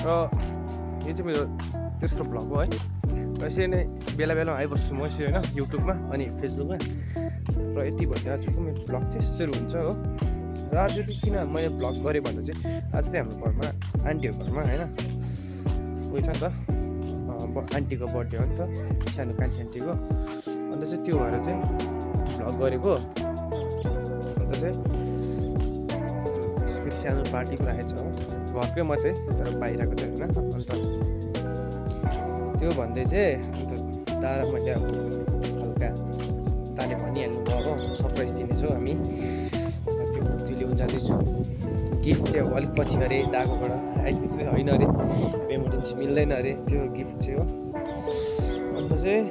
यो चाहिँ मेरो तेस्रो भ्लग हो है। र यसरी नै बेला बेलामा आइबस्छु म यसरी होइन युट्युबमा अनि फेसबुकमा। र यति भन्दा आजको मेरो भ्लग चाहिँ यसरी हुन्छ हो। र आज चाहिँ किन मैले भ्लग गरेँ भन्दा चाहिँ आज चाहिँ हाम्रो घरमा आन्टीहरूको घरमा होइन उयो छ नि त आन्टीको बर्थडे हो नि त, सानो कान्छी आन्टीको। अन्त चाहिँ त्यो भएर चाहिँ भ्लग गरेको। अन्त चाहिँ सानो पार्टी राखेको छ हो, घरकै मात्रै तर बाहिरको चाहिँ होइन। अन्त त्यो भन्दै चाहिँ अन्त दादा मैले अब हल्का ताले भनिहाल्नु भयो हो, सरप्राइज दिनेछौँ हामी। त्यो त्यो ल्याउनु जाँदैछु। गिफ्ट चाहिँ अब अलिक पछि अरे दाकोबाट अहिले चाहिँ होइन अरे, इमर्जेन्सी मिल्दैन अरे त्यो गिफ्ट चाहिँ हो। अन्त चाहिँ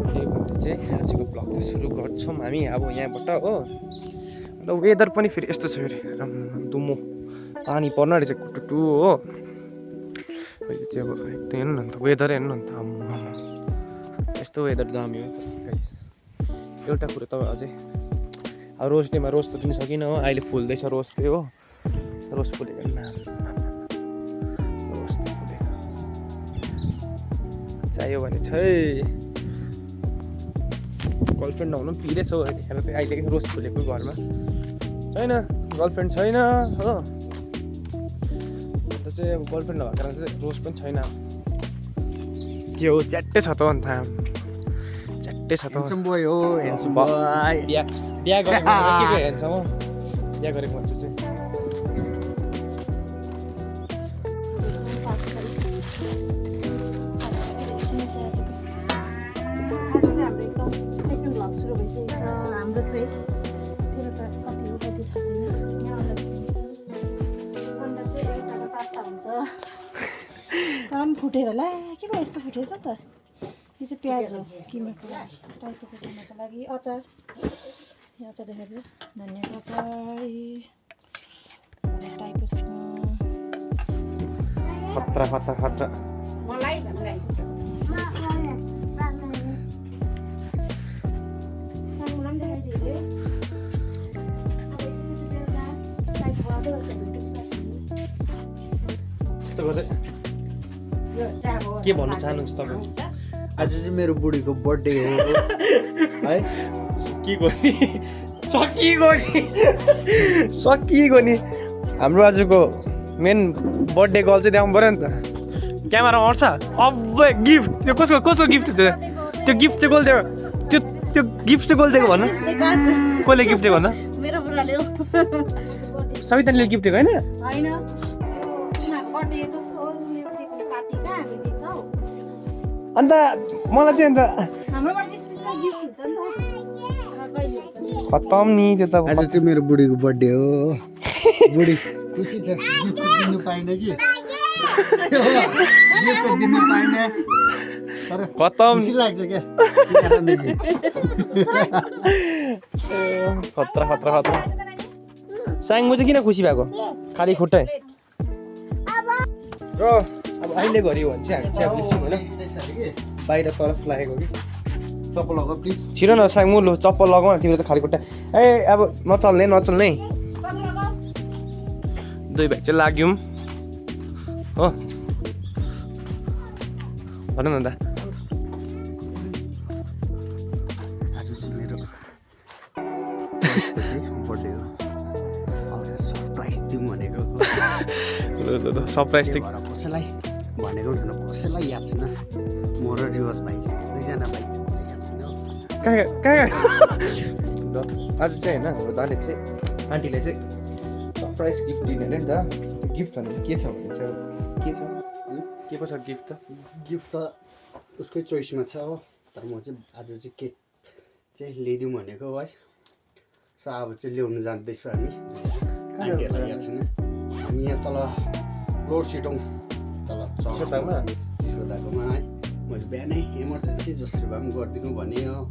त्यही भन्दा चाहिँ आजको ब्लग चाहिँ सुरु गर्छौँ हामी अब यहाँबाट हो। अन्त वेदर पनि फेरि यस्तो छ फेरि दुमो पानी पर्न रहेछ कुटुटु हो। अहिले चाहिँ अब एकदम हेर्नु न अन्त वेदर हेर्नु न अन्त यस्तो वेदर दामी हो गाइस। एउटा कुरो त अझै अब रोज डेमा रोज त दिन सकिनँ हो, अहिले फुल्दैछ रोज चाहिँ हो। रोज फुलेको रोज त फुलेको चाहियो भने छै। गर्लफ्रेन्ड नहुनु पनि पिरेछ हौ अहिले रोज फुलेको घरमा छैन, गर्लफ्रेन्ड छैन हो। अन्त चाहिँ अब गर्लफ्रेन्ड नभएको कारण चाहिँ रोज पनि छैन। के हो च्याट्टै छ त अन्त च्याट्टै छ त बोय हो बिहा गरेको के को हेर्छौँ हो, बिहा गरेको भन्छ चाहिँ फुटेर ला किन यस्तो फुटेछ त? यो चाहिँ प्याज हो किमेको टाइपको फुटाउनको लागि। अचार यो अचार देखाएको धनियाँको अचार टाइपको खतरा खतरा खतरा मलाई यस्तो गर्दै के भन्नु चाहनुहुन्छ तपाईँ? आज चाहिँ मेरो बुढीको बर्थडे हो है। सकिगयो नि हाम्रो आजको मेन बर्थडे गर्ल चाहिँ देखाउनु पऱ्यो नि त। क्यामेरा आउँछ अब गिफ्ट त्यो कसको गिफ्ट थियो? त्यो गिफ्ट चाहिँ कसले दिएको? त्यो गिफ्ट चाहिँ कसले दिएको भन? कसले गिफ्ट दिएको भन? मेरो बुढाले हो। सविताले गिफ्ट दिएको होइन? हैन बर्थडे जस्तो पार्टी कहाँ हामी दिन्छौ? अन्त मलाई चाहिँ अन्त हाम्रोबाट चाहिँ स्पेशल गिफ्ट हुन्छ नि त। कहिले हुन्छ खतम नि त्यो त। आज चाहिँ मेरो बुढीको बर्थडे हो। बुढी खुसी छ, गिफ्ट दिनु पाइनँ कि गिफ्ट दिनु पाइनँ तर खतम खुसी लाग्छ क्या। खतरा खतरा खतरा साङ्गो चाहिँ किन खुसी भएको? खाली खुट्टै र अब अहिले घरि हो भने चाहिँ हामी चाहिँ अब एकछिन होइन बाहिर तरफ लागेको कि। चप्पल लगाऊ प्लिज। छिटो न साङ मुलो चप्पल लगाऊ न, तिम्रो त खाली खुट्टा ए अब नचल्ने दुई भाइ चाहिँ लाग्यौँ हो। भन न त। आज चाहिँ मेरो बर्थडे हो, हल्का सरप्राइज दिउँ भनेको। सरप्राइज त कसैलाई भनेको हुँदैन, कसैलाई याद छैन। म र रिवाज भाइ दुईजना भाइ चाहिँ मलाई याद छैन। कहाँ आज चाहिँ होइन हाम्रो दाले चाहिँ आन्टीले चाहिँ सरप्राइज गिफ्ट दिने अरे नि त। त्यो गिफ्ट भनेको के छ भने चाहिँ के को छ गिफ्ट त? गिफ्ट त उसकै चोइसमा छ हो, तर म चाहिँ आज चाहिँ केक चाहिँ ल्याइदिउँ भनेको है। सो अब चाहिँ ल्याउनु जाँदैछु हामी। आन्टीहरूलाई याद छैन, हामी यहाँ तल फ्लोर सिटौँ तल चिसोदाकोमा है। मैले बिहानै इमर्जेन्सी जसरी भए पनि गरिदिनु भने हो,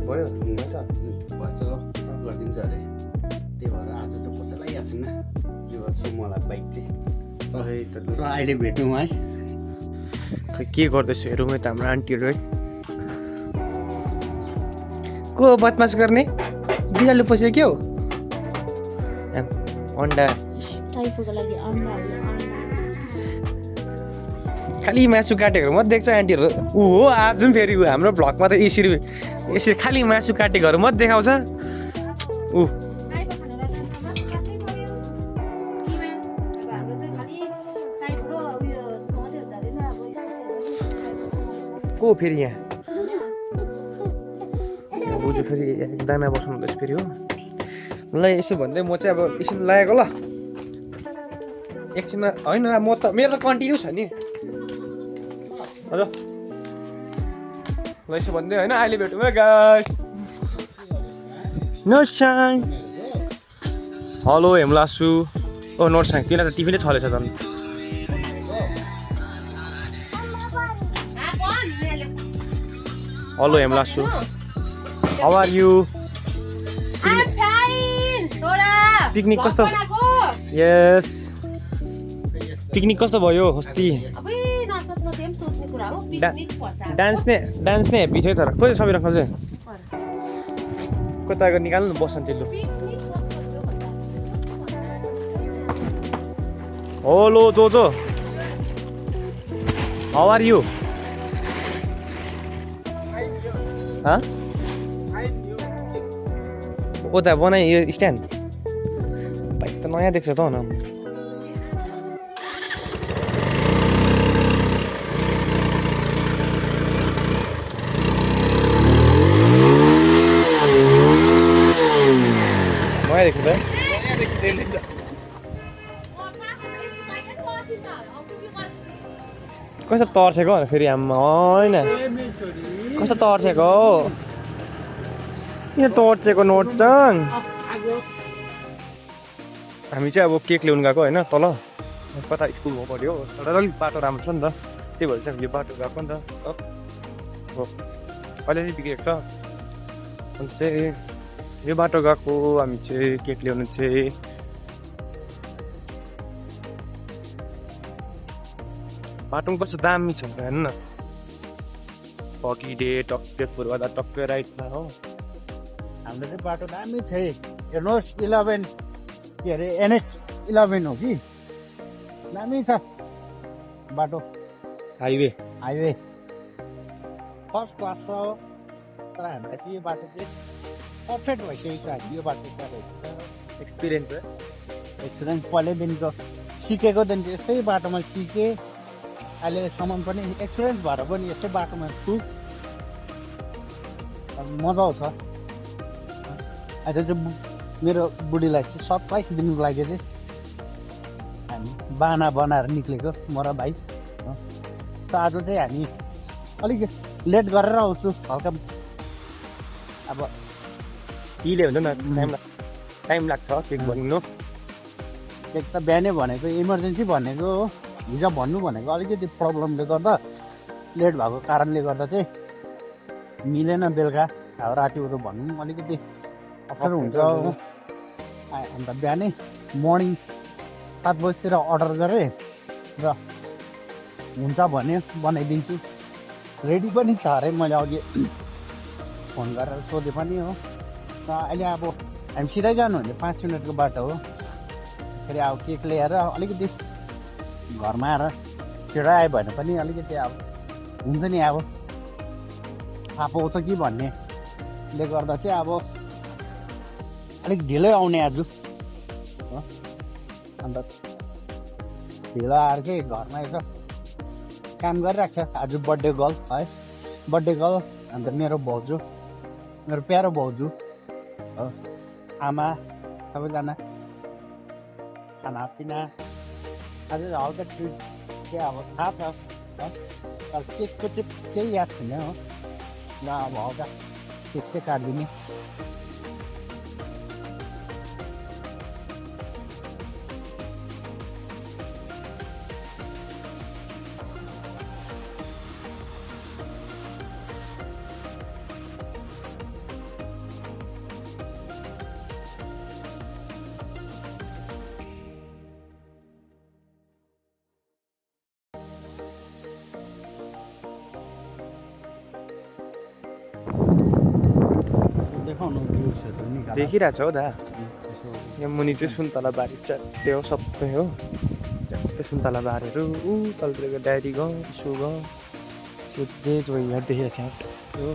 भयो भएछ गरिदिन्छ अरे। त्यही भएर आज चाहिँ कसैलाई याद छैन, रिवाज र मलाई बाइक चाहिँ। सो अहिले भेटौँ है। खै के गर्दैछु हेरौँ है त हाम्रो आन्टीहरू है। को बदमास गर्ने बिरालो पसेको के हो? अन्डा टाइपोको लागि अन्डा खालि मासु काटेकोहरू मात्रै देख्छ आन्टीहरू ऊ हो आज पनि फेरि ऊ हाम्रो भ्लगमा त यसरी खालि मासु काटेकोहरू मात्रै देखाउँछ ऊ को फेरि यहाँ बोजू फेरि दाना बसाउनु हुँदैछ फेरि हो ल यसो भन्दै म चाहिँ अब एकछिन लागेको ल एकछिनमा होइन म त मेरो त कन्टिन्यू छ नि हजुर ल यसो भन्दै होइन अहिले भेटौँ है गाइस नोर्साङ हेलो हेमलासु ओ नोर्साङ तिनीहरू त टिफिनै छलेछ त हेलो हेमलासु हाउ आर यु पिकनिक कस्तो यस पिकनिक कस्तो भयो अस्ति डान्स नै हेप्पी थियो तर खोइ सबै रकम चाहिँ कता निकाल्नु न बस्नु त्यो हेलो जोजो हाउ आर यु ओ त बनाइ यो स्ट्यान्ड बाइक त नयाँ देख्छ त न नयाँ देख्छ त कस्तो तर्सेको फेरि आम्मा होइन कस्तो तर्सेको किन तर्सेको नोर्चाङ हामी चाहिँ अब केक ल्याउनु गएको होइन तल कता स्कुल हो पऱ्यो तर अलिक बाटो राम्रो छ नि त त्यही भएर चाहिँ यो बाटो गएको नि त हो अहिले चाहिँ बिग्रेको छ अन्त चाहिँ यो बाटो गएको हामी चाहिँ केक ल्याउनु चाहिँ बाटो पनि कस्तो दामी छ हेर्नु न हकी डे टक्कै पूर्वदा टक्कै राइटमा हो हाम्रो चाहिँ बाटो दामी छ हेर्नुहोस् 11 के अरे NH 11 हो कि दामी छ बाटो हाइवे फर्स्ट क्लास छ तर हामीलाई चाहिँ यो बाटो चाहिँ पर्फेक्ट भइसकेको छ हामी यो बाटो एक्सपिरियन्स है एक्सपिरियन्स पहिल्यैदेखिको सिकेको देखिको यस्तै बाटोमा सिकेँ अहिलेसम्म पनि एक्सपिरियन्स भएर पनि यस्तै बाटोमा छु मजा आउँछ अहिले चाहिँ मेरो बुढीलाई चाहिँ सरप्राइज दिनुको लागि चाहिँ हामी बाना बनाएर निक्लेको म र भाइ त आज चाहिँ हामी अलिक लेट गरेर आउँछु हल्का अब ढिले हुन्छ न टाइम लाग्छ केक बनिनु केक त बिहानै भनेको इमर्जेन्सी भनेको हो हिजो भन्नु भनेको अलिकति प्रब्लमले गर्दा लेट भएको कारणले गर्दा चाहिँ मिलेन बेलुका अब राति उतो भन्नु पनि अलिकति अप्ठ्यारो हुन्छ अन्त बिहानै मर्निङ 7 बजीतिर अर्डर गरेँ र हुन्छ भने बनाइदिन्छु रेडी पनि छ अरे मैले अघि फोन गरेर सोधेँ पनि हो र अहिले अब हामी सिधै जानु भने 5 मिनटको बाटो हो फेरि अब केक ल्याएर अलिकति घरमा आएर छिटो आयो भने पनि अलिकति अब हुन्छ नि अब थाहा पाउँछ कि भन्नेले गर्दा चाहिँ अब अलिक ढिलै आउने आज हो अन्त ढिलो आएर चाहिँ घरमा यसो काम गरिरहेको छ आज बर्थडे गर्ल है बर्थडे गर्ल अन्त मेरो भाउजू मेरो प्यारो भाउजू हो आमा सबैजना खानापिना आज हल्का ट्रिट चाहिँ अब थाहा छ तर केकको चाहिँ केही याद छैन हो ल अब हल्का केक चाहिँ काटिदिने देखिरहेको छ हौ दा यहाँ मुनि चाहिँ सुन्तला बारी चाहिँ त्यो सबै हो त्यो सुन्तला बारहरू ऊ तलतिरको ड्याडी गाउँ सो गाउँ जे जो यहाँ देखेको छ हो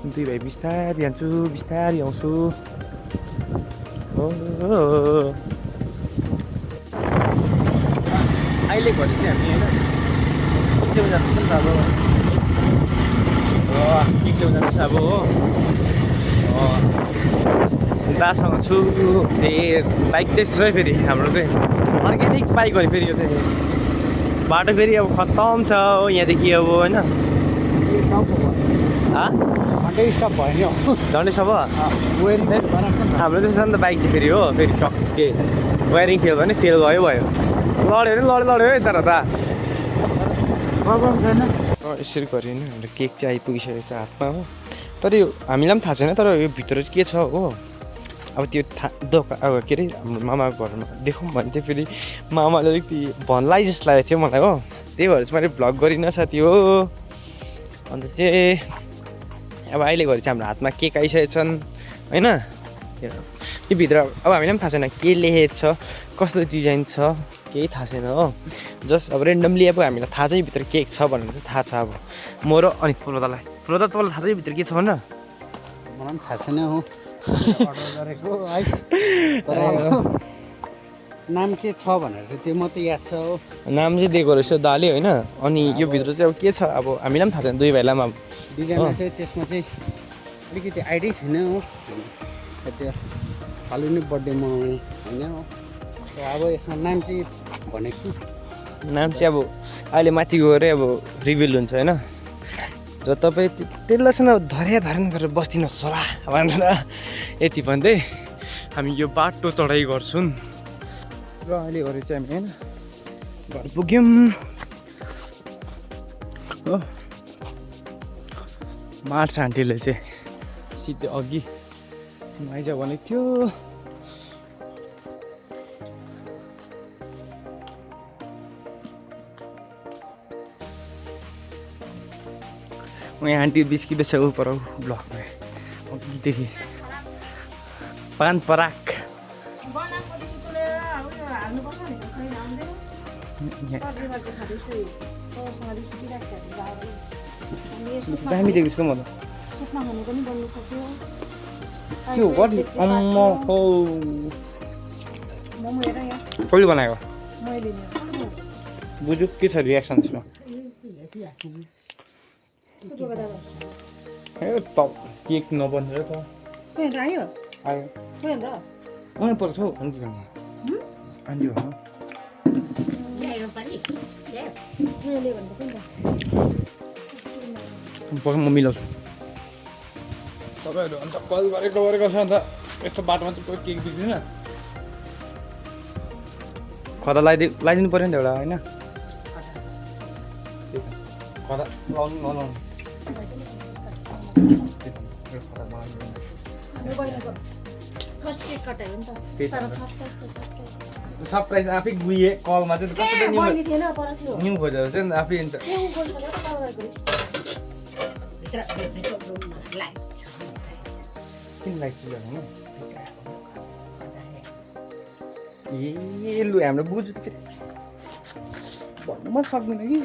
दुई भाइ बिस्तारै जान्छु बिस्तारै आउँछु हो अहिले घरि चाहिँ हामी होइन किक्लेमा जाँदैछ नि त अब किक्लेमा जाँदैछ अब हो दासँग छु बाइक चाहिँ छ फेरि हाम्रो चाहिँ अर्ग्यानिक बाइक हो फेरि यो चाहिँ बाटो फेरि अब खत्तम छ हो यहाँदेखि अब होइन घन्टै स्टप भयो नि झन्डै छ भयो हाम्रो चाहिँ छ नि त बाइक चाहिँ फेरि हो फेरि टक्के वायरिङ फेल भने फेल भयो लड्यो लड्यो है तर त छैन यसरी गऱ्यो नि हाम्रो केक चाहिँ आइपुगिसकेको छ हातमा हो तर यो हामीलाई पनि थाहा छैन तर यो भित्र चाहिँ के छ हो अब त्यो दोकान अब के अरे हाम्रो मामाको घरमा देखौँ भने चाहिँ फेरि मामाले अलिकति भन्लाई जस्तो लागेको थियो मलाई हो त्यही भएर चाहिँ मैले भ्लग गरिनँ साथी हो अन्त चाहिँ अब अहिले घरि चाहिँ हाम्रो हातमा केक आइसकेको छन् होइन यो भित्र अब हामीलाई पनि थाहा छैन के लेखेको छ कस्तो डिजाइन छ केही थाहा छैन हो जस्ट अब रेन्डमली अब हामीलाई थाहा चाहिँ भित्र केक छ भनेर चाहिँ थाहा छ अब म र अनि फुलदालाई तपाईँलाई थाहा छ भित्र के छ भनेर मलाई पनि थाहा छैन हो अर्डर गरेको है तर नाम के छ भनेर चाहिँ त्यो मात्रै याद छ हो नाम चाहिँ दिएको रहेछ दाले होइन अनि यो भित्र चाहिँ अब के छ अब हामीलाई पनि थाहा छैन दुई भाइलाई पनि डिजाइनमा चाहिँ त्यसमा चाहिँ अलिकति आइडिया छैन हो त्यो सालुनी बर्थडे मनाउने होइन हो अब यसमा नाम चाहिँ भनेको छु नाम चाहिँ अब अहिले माथि गएर अब रिभिल हुन्छ होइन र तपाईँ त्यसलाई चाहिँ धरेन गरेर बस्दिनुहोस् होला भनेर यति भन्दै हामी यो बाटो चढाइ गर्छौँ र अहिले गरे चाहिँ हामी होइन घर पुग्यौँ हो मार्च आन्टीले चाहिँ सिधै अघि आइज भनेको थियो यहाँ आन्टी बिस्किँदैछ ऊ पर ब्लकमा अघिदेखि पान पराक दामी देखेको छु म त त्यो कहिले बनाएको बुझ्यो के छ रियाक्सन त्यसमा केक नबनेर त आयो उहाँ पर्छ हौ आन्टी आन्टी भन म मिलाउँछु तपाईँहरू अन्त कल गरेको छ अन्त यस्तो बाटोमा चाहिँ कोही केक दिँदैन खदा लगाइदिनु पऱ्यो नि त एउटा होइन खदा लाउनु नलाउनु सरप्राइज आफै गुए कलमा चाहिँ कसैले न्यु खोजेर चाहिँ आफै अन्त किन लाग्छ ए लु हाम्रो बुझ्नु फेरि भन्नु पनि सक्दैन कि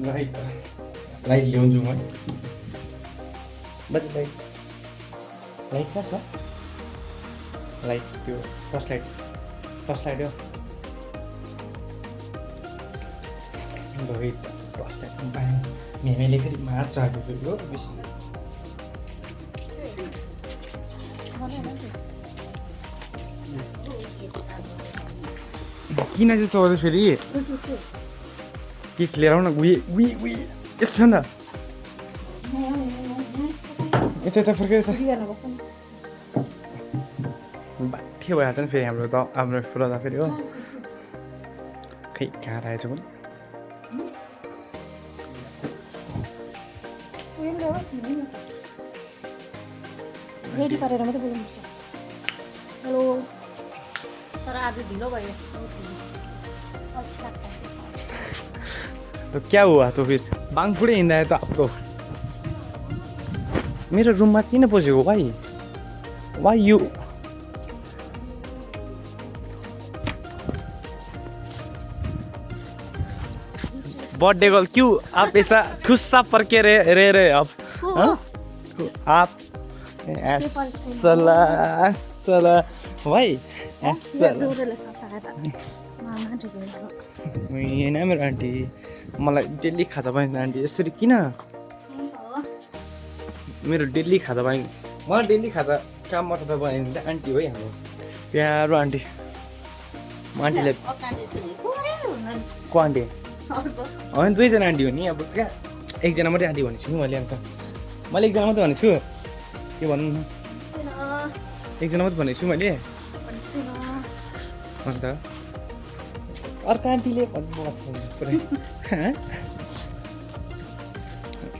लाइट ल्याउँछु म बजे लाइट कहाँ छ लाइट त्यो टर्च लाइट हो टर्च लाइट मेमेले फेरि मार्छ आएको फेरि हो बेसी किन चाहिँ चौध फेरि केक लिएर आउन उही यस्तो छ नि त यता फर्केर त बाठे भइहाल्छ नि फेरि हाम्रो फुलाउँदा फेरि हो खै कहाँ रहेछ पनि रेडी गरेर मात्रै बोल्नुपर्छ हेलो तर आज ढिलो भयो तो क्या हुआ तो फिर बाङफुडै हिँड्दा त अब मेरो रुममा किन पसेको भाइ Why you? बर्थडे गर्ल क्यों आप ऐसा खुश सा पर के रहे आप? हाँ? आप असला भाइ होइन मेरो आन्टी मलाई डेली खाजा पाइन्छ आन्टी यसरी किन मेरो डेली खाजा पाइन्छ मलाई डेली खाजा काम मर्छ बनाइदिन्छ आन्टी हो हाम्रो प्यारो आन्टी म आन्टीलाई को आन्टी होइन दुईजना आन्टी हो नि अब क्या एकजना मात्रै आन्टी भनेको छु नि मैले अन्त मैले एकजना मात्रै भनेको छु के भन्नु न एकजना मात्रै भनेको छु मैले अन्त अर्को आन्टीले भन्नु पुरै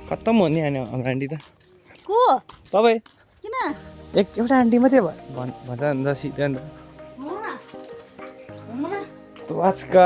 खत्तम हो नि हाम्रो आन्टी त तपाईँ एउटा आन्टी मात्रै भन्छ अन्त सिधै अन्त आजका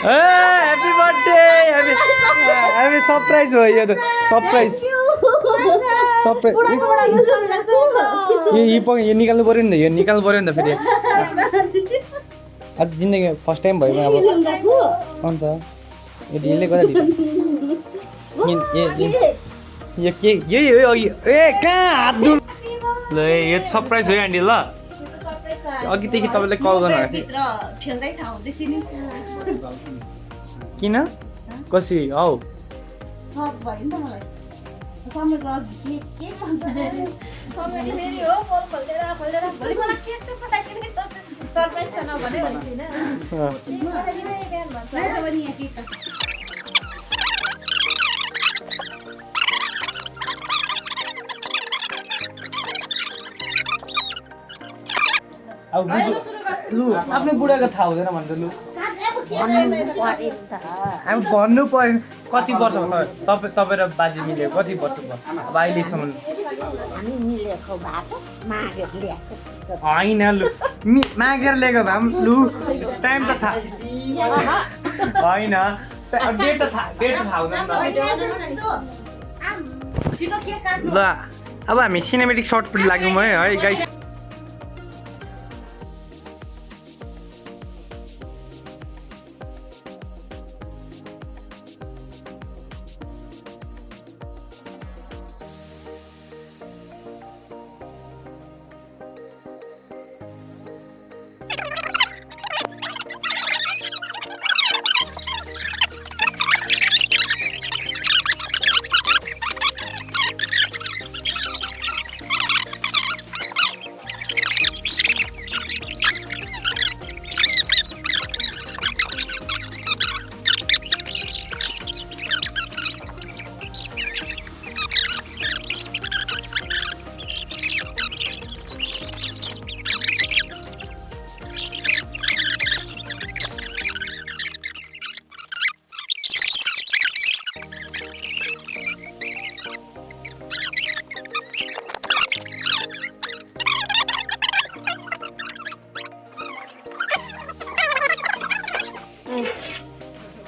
ह्याप्पी बर्थडे ह्याप्पी सरप्राइज हो यो त सरप्राइज यो निकाल्नु पऱ्यो नि त यो निकाल्नु पऱ्यो नि त फेरि आज जिन्दगी फर्स्ट टाइम भयो अब अन्त यो ढिलै गर्दा यो के यही हो अघि ए कहाँ हात धुल ल यो सरप्राइज हो आन्टी ल अघिदेखि तपाईँलाई कल गर्नु किन कसरी हौ अब लु आफ्नै बुढाको थाहा हुँदैन भन्छ लु अब भन्नु पऱ्यो कति वर्ष तपाईँ र बाजे मिल्यो कति वर्ष भयो अब अहिलेसम्म होइन लु मागेर ल्याएको भए पनि लु टाइम त थाहा होइन डेट त थाहा हुँदैन ल अब हामी सिनेमेटिक सर्ट पनि लाग्यौँ है गाइस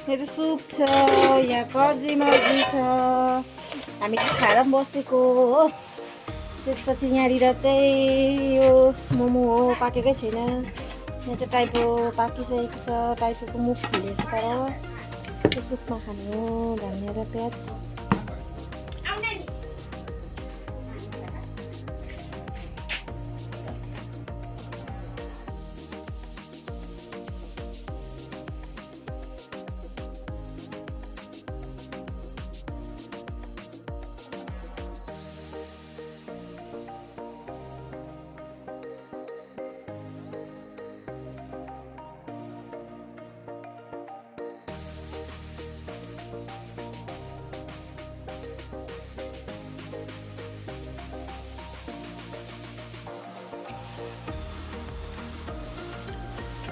मेरो सुप छ यहाँ कर्जी मर्जी छ हामी खाएर पनि बसेको हो त्यसपछि यहाँनिर चाहिँ यो मोमो हो पाकेकै छैन यहाँ चाहिँ टाइपो पाकिसकेको छ टाइपोको मुख फुलेछ तर त्यो सुपमा खाने हो धनिया र प्याज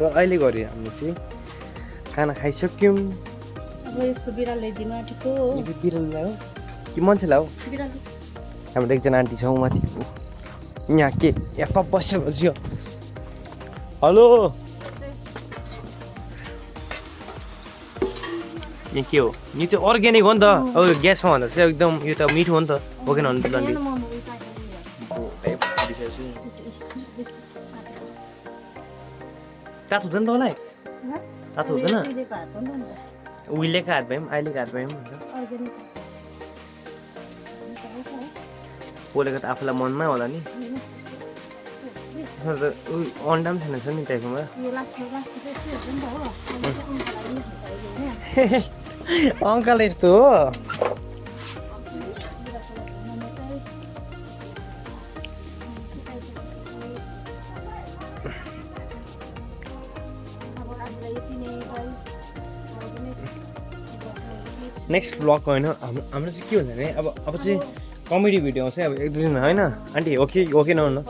र अहिले घरि हामीले चाहिँ खाना खाइसक्यौँ। अब यस्तो बिराल ल्याइदिनु आँटेको हो यो बिरालोलाई हो कि मान्छेलाई हो? बिराल हाम्रो एकजना आन्टी छ माथि यहाँ के यहाँ बस्यो बस्यो। हेलो यहाँ के हो? यो चाहिँ अर्ग्यानिक हो नि त। अब ग्यासमा भन्दा चाहिँ एकदम यो त मिठो हो नि त। हो कि नहुनु त डन्डी? तातो हुँदैन तपाईँलाई? तातो हुँदैन? उहिलेको हात भए पनि अहिलेको हात भए पनि हुन्छ। पोलेको त आफूलाई मनमै होला नि। अन्डा पनि छैन छ नि तपाईँकोमा? अङ्कल यस्तो हो? नेक्स्ट ब्लग होइन हाम्रो चाहिँ के हुन्छ भने अब चाहिँ कमेडी भिडियो आउँछ अब एक दुई दिन होइन आन्टी हो कि नहुनु?